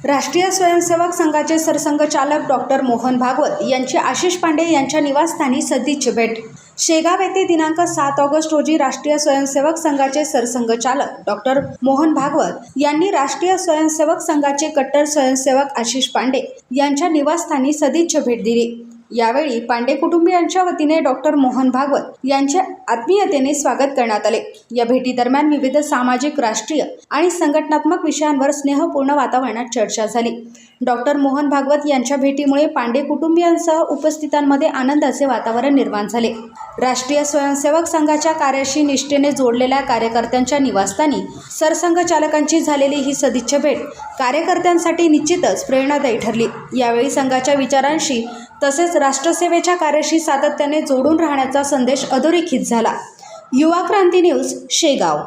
राष्ट्रीय स्वयंसेवक संघाचे सरसंघचालक डॉक्टर मोहन भागवत यांची आशिष पांडे यांच्या निवासस्थानी सदिच्छा भेट। शेगाव येथे दिनांक 7 ऑगस्ट रोजी राष्ट्रीय स्वयंसेवक संघाचे सरसंघचालक डॉक्टर मोहन भागवत यांनी राष्ट्रीय स्वयंसेवक संघाचे कट्टर स्वयंसेवक आशिष पांडे यांच्या निवासस्थानी सदिच्छा भेट दिली। यावेळी पांडे कुटुंबियांच्या वतीने डॉक्टर मोहन भागवत यांचे आत्मीयतेने स्वागत करण्यात आले। या भेटीदरम्यान विविध सामाजिक, राष्ट्रीय आणि संघटनात्मक विषयांवर स्नेहपूर्ण वातावरणात चर्चा झाली। डॉक्टर मोहन भागवत यांच्या भेटीमुळे पांडे कुटुंबियांसह उपस्थितांमध्ये आनंदाचे वातावरण निर्माण झाले। राष्ट्रीय स्वयंसेवक संघाच्या कार्याशी निष्ठेने जोडलेल्या कार्यकर्त्यांच्या निवासस्थानी सरसंघचालकांची झालेली ही सदिच्छा भेट कार्यकर्त्यांसाठी निश्चितच प्रेरणादायी ठरली। यावेळी संघाच्या विचारांशी तसेच राष्ट्रसेवेच्या कार्याशी सातत्याने जोडून राहण्याचा संदेश अधोरेखित झाला। युवा क्रांती न्यूज, शेगाव।